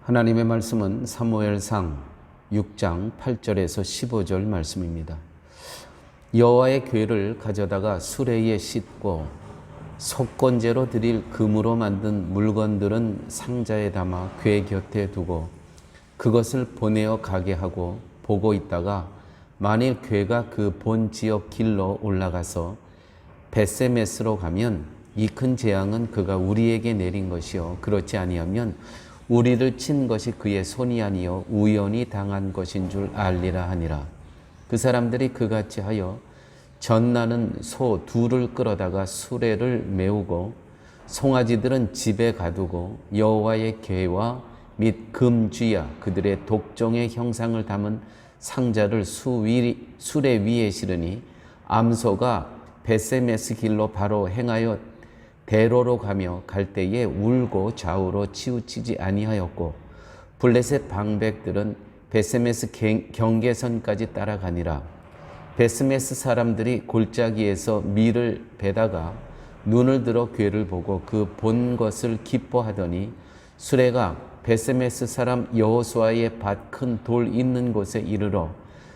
하나님의 말씀은 사무엘상 6장 8절에서 15절 말씀입니다. 여호와의 궤를 가져다가 수레에 싣고 속건제로 드릴 금으로 만든 물건들은 상자에 담아 궤 곁에 두고 그것을 보내어 가게 하고 보고 있다가 만일 궤가 그 본 지역 길로 올라가서 벳세메스로 가면 이 큰 재앙은 그가 우리에게 내린 것이요 그렇지 아니하면 우리를 친 것이 그의 손이 아니요 우연히 당한 것인 줄 알리라 하니라. 그 사람들이 그같이 하여 전나는 소 둘을 끌어다가 수레를 메우고 송아지들은 집에 가두고 여호와의 궤와 및 금쥐야 그들의 독종의 형상을 담은 상자를 수레 위에 실으니 암소가 벳세메스 길로 바로 행하여 대로로 가며 갈 때에 울고 좌우로 치우치지 아니하였고 블레셋 방백들은 벳세메스 경계선까지 따라가니라. 벳세메스 사람들이 골짜기에서 밀을 베다가 눈을 들어 궤를 보고 그 본 것을 기뻐하더니 수레가 벳세메스 사람 여호수아의 밭 큰 돌 있는 곳에 이르러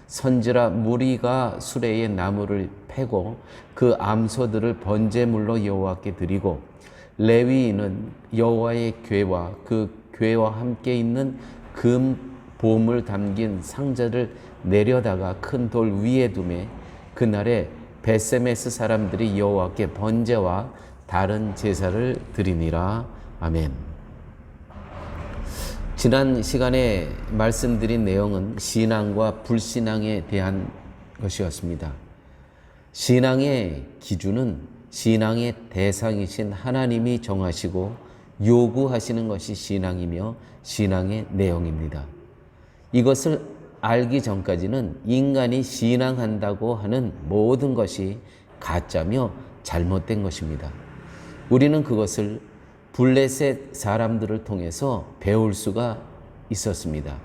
선지라 무리가 수레의 나무를 패고 그 암소들을 번제물로 여호와께 드리고 레위인은 여호와의 궤와 그 궤와 함께 있는 금 보물 담긴 상자를 내려다가 큰 돌 위에 두매 그날에 벳세메스 사람들이 여호와께 번제와 다른 제사를 드리니라. 아멘. 지난 시간에 말씀드린 내용은 신앙과 불신앙에 대한 것이었습니다. 신앙의 기준은 신앙의 대상이신 하나님이 정하시고 요구하시는 것이 신앙이며 신앙의 내용입니다. 이것을 알기 전까지는 인간이 신앙한다고 하는 모든 것이 가짜며 잘못된 것입니다. 우리는 그것을 블레셋 사람들을 통해서 배울 수가 있었습니다.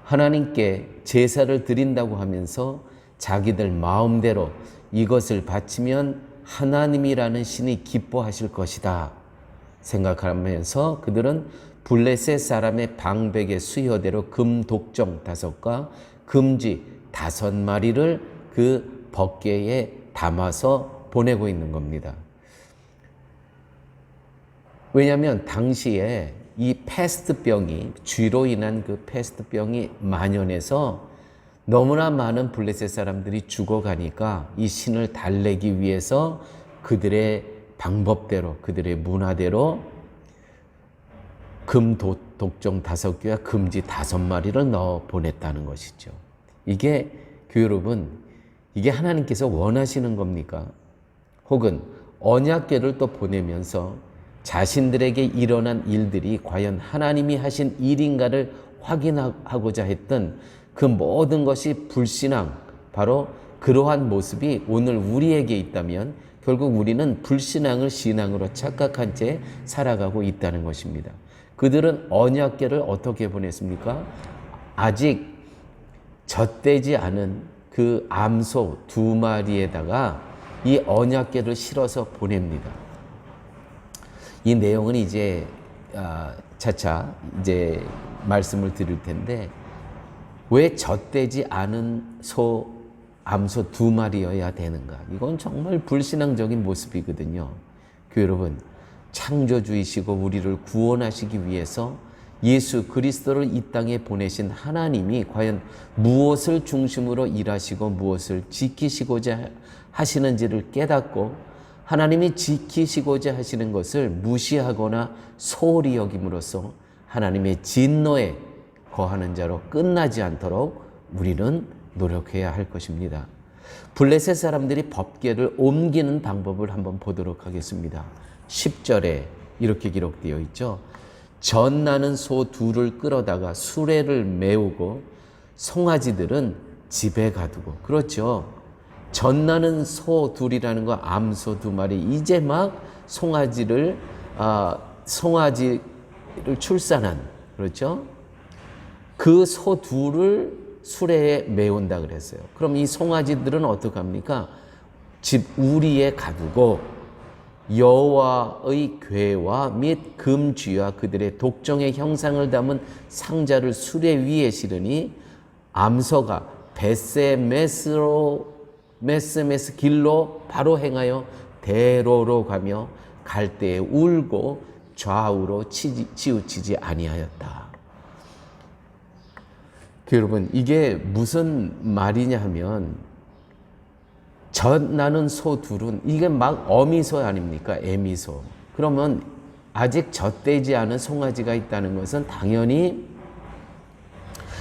하나님께 제사를 드린다고 하면서 자기들 마음대로 이것을 바치면 하나님이라는 신이 기뻐하실 것이다 생각하면서 그들은 블레셋 사람의 방백의 수여대로 금 독종 5과 금쥐 5마리를 그 법궤에 담아서 보내고 있는 겁니다. 왜냐하면 당시에 이 패스트병이 쥐로 인한 그 패스트병이 만연해서 너무나 많은 블레셋 사람들이 죽어가니까 이 신을 달래기 위해서 그들의 방법대로 그들의 문화대로 금 독종 5개와 금쥐 5마리를 넣어 보냈다는 것이죠. 이게 여러분 이게 하나님께서 원하시는 겁니까? 혹은 언약궤를 또 보내면서 자신들에게 일어난 일들이 과연 하나님이 하신 일인가를 확인하고자 했던 그 모든 것이 불신앙, 바로 그러한 모습이 오늘 우리에게 있다면 결국 우리는 불신앙을 신앙으로 착각한 채 살아가고 있다는 것입니다. 그들은 언약궤를 어떻게 보냈습니까? 아직 젖되지 않은 그 암소 2마리에다가 이 언약궤를 실어서 보냅니다. 이 내용은 이제 차차 이제 말씀을 드릴 텐데 왜 젖되지 않은 암소 2마리여야 되는가? 이건 정말 불신앙적인 모습이거든요. 여러분, 창조주이시고 우리를 구원하시기 위해서 예수 그리스도를 이 땅에 보내신 하나님이 과연 무엇을 중심으로 일하시고 무엇을 지키시고자 하시는지를 깨닫고 하나님이 지키시고자 하시는 것을 무시하거나 소홀히 여김으로써 하나님의 진노에 거하는 자로 끝나지 않도록 우리는 노력해야 할 것입니다. 블레셋 사람들이 법궤를 옮기는 방법을 한번 보도록 하겠습니다. 10절에 이렇게 기록되어 있죠. 전나는 소 2를 끌어다가 수레를 메우고 송아지들은 집에 가두고. 그렇죠. 전나는 소 2이라는 거 암소 2마리 이제 막 송아지를 출산한, 그렇죠? 그 소 2를 수레에 메운다 그랬어요. 그럼 이 송아지들은 어떡합니까? 집 우리에 가두고 여호와의 궤와 및 금쥐와 그들의 독종의 형상을 담은 상자를 수레 위에 실으니 암소가 베세메스 길로 바로 행하여 대로로 가며 갈 때에 울고 좌우로 치우치지 아니하였다. 여러분, 이게 무슨 말이냐 하면 젖나는 소 둘은 이게 막 어미소 아닙니까? 애미소. 그러면 아직 젖되지 않은 송아지가 있다는 것은 당연히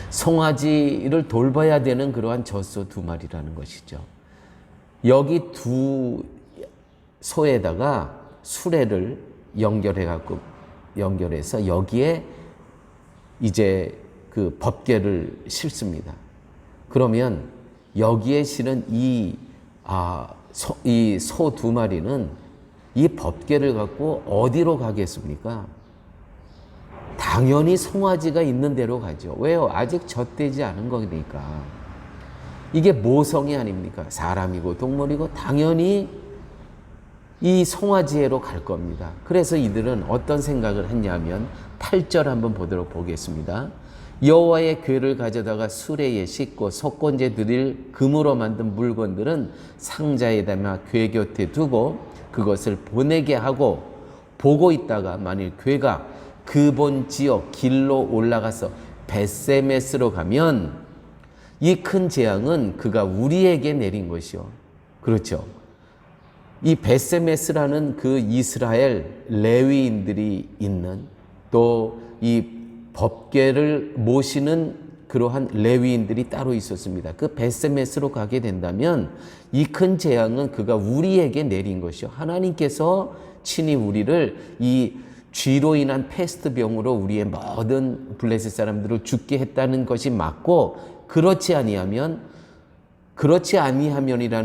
송아지를 돌봐야 되는 그러한 젖소 두 마리라는 것이죠. 여기 두 소에다가 수레를 연결해서 여기에 이제 그 법궤를 싣습니다. 그러면 여기에 실은 이 소 두 마리는 이 법궤를 갖고 어디로 가겠습니까? 당연히 송아지가 있는 데로 가죠. 왜요? 아직 젖되지 않은 거니까. 이게 모성이 아닙니까? 사람이고 동물이고 당연히 이 송아지애로 갈 겁니다. 그래서 이들은 어떤 생각을 했냐면 8절 한번 보겠습니다. 여호와의 궤를 가져다가 수레에 싣고 속건제 드릴 금으로 만든 물건들은 상자에 담아 궤 곁에 두고 그것을 보내게 하고 보고 있다가 만일 궤가 그본 지역 길로 올라가서 벳세메스로 가면 이 큰 재앙은 그가 우리에게 내린 것이요. 그렇죠. 이 벳세메스라는 그 이스라엘 레위인들이 있는 또 이 법궤를 모시는 그러한 레위인들이 따로 있었습니다. 그 벳세메스로 가게 된다면 이 큰 재앙은 그가 우리에게 내린 것이요. 하나님께서 친히 우리를 이 쥐로 인한 패스트 병으로 우리의 모든 블레셋 사람들을 죽게 했다는 것이 맞고 그렇지 아니하면이라는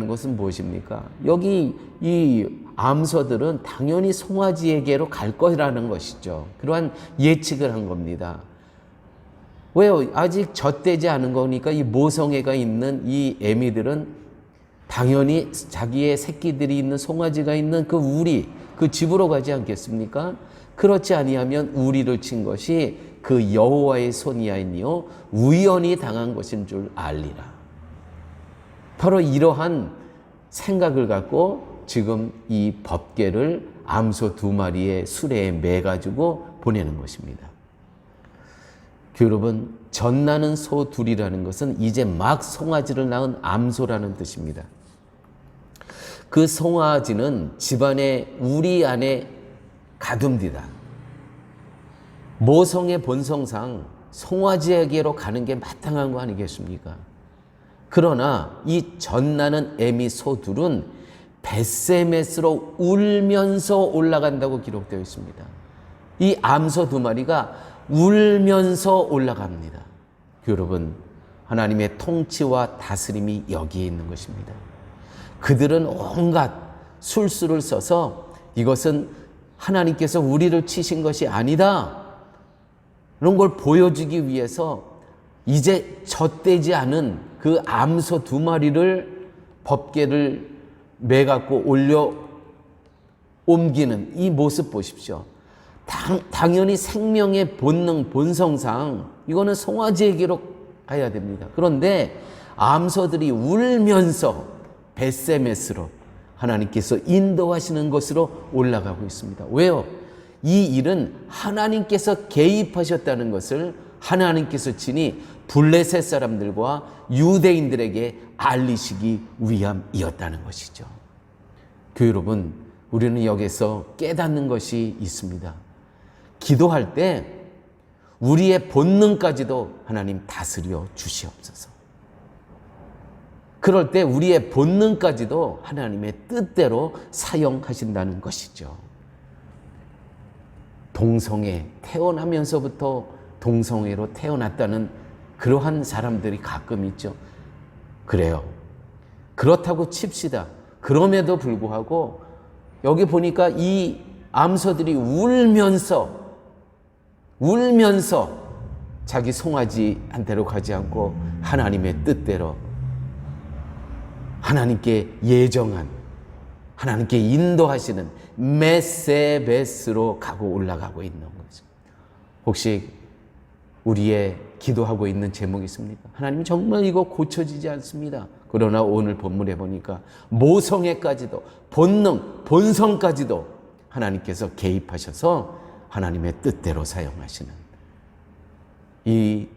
것은 무엇입니까? 여기 이 암소들은 당연히 송아지에게로 갈 거라는 것이죠. 그러한 예측을 한 겁니다. 왜요? 아직 젖되지 않은 거니까 이 모성애가 있는 이 애미들은 당연히 자기의 새끼들이 있는 송아지가 있는 그 집으로 가지 않겠습니까? 그렇지 아니하면 우리를 친 것이 그 여호와의 손이하니요 우연히 당한 것인 줄 알리라. 바로 이러한 생각을 갖고 지금 이 법궤를 암소 두 마리의 수레에 매가지고 보내는 것입니다. 여러분, 젖나는 소 둘이라는 것은 이제 막 송아지를 낳은 암소라는 뜻입니다. 그 송아지는 집안의 우리 안에 가둠디다. 모성의 본성상 송아지에게로 가는 게 마땅한 거 아니겠습니까? 그러나 이 젖나는 애미 소 둘은 벳세메스로 울면서 올라간다고 기록되어 있습니다. 이 암소 두 마리가 울면서 올라갑니다. 여러분, 하나님의 통치와 다스림이 여기에 있는 것입니다. 그들은 온갖 술수를 써서 이것은 하나님께서 우리를 치신 것이 아니다, 이런 걸 보여주기 위해서 이제 젖되지 않은 그 암소 두 마리를 법궤를 매갖고 올려 옮기는 이 모습 보십시오. 당연히 생명의 본능, 본성상 이거는 송아지에게로 가야 됩니다. 그런데 암소들이 울면서 벳세메스로 하나님께서 인도하시는 것으로 올라가고 있습니다. 왜요? 이 일은 하나님께서 개입하셨다는 것을 하나님께서 친히 블레셋 사람들과 유대인들에게 알리시기 위함이었다는 것이죠. 교회 여러분, 우리는 여기서 깨닫는 것이 있습니다. 기도할 때 우리의 본능까지도 하나님 다스려 주시옵소서. 그럴 때 우리의 본능까지도 하나님의 뜻대로 사용하신다는 것이죠. 동성애, 태어나면서부터 동성애로 태어났다는 그러한 사람들이 가끔 있죠. 그래요. 그렇다고 칩시다. 그럼에도 불구하고 여기 보니까 이 암소들이 울면서 자기 송아지한테로 가지 않고 하나님의 뜻대로 하나님께 예정한, 하나님께 인도하시는 메세베스로 가고 올라가고 있는 거죠. 혹시 우리의 기도하고 있는 제목이 있습니까? 하나님 정말 이거 고쳐지지 않습니다. 그러나 오늘 본문에 보니까 모성애까지도 본능, 본성까지도 하나님께서 개입하셔서 하나님의 뜻대로 사용하시는 이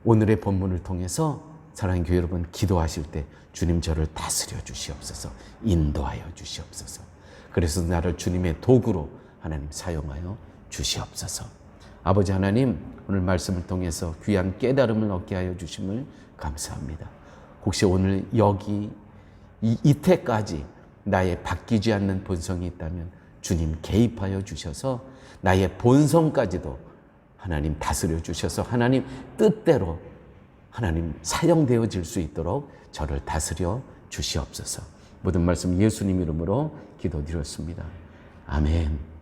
오늘의 본문을 통해서 사랑하는 교회 여러분, 기도하실 때 주님 저를 다스려 주시옵소서, 인도하여 주시옵소서. 그래서 나를 주님의 도구로 하나님 사용하여 주시옵소서. 아버지 하나님, 오늘 말씀을 통해서 귀한 깨달음을 얻게 하여 주심을 감사합니다. 혹시 오늘 여기 이때까지 나의 바뀌지 않는 본성이 있다면 주님 개입하여 주셔서 나의 본성까지도 하나님 다스려 주셔서 하나님 뜻대로 하나님 사용되어질 수 있도록 저를 다스려 주시옵소서. 모든 말씀 예수님 이름으로 기도드렸습니다. 아멘.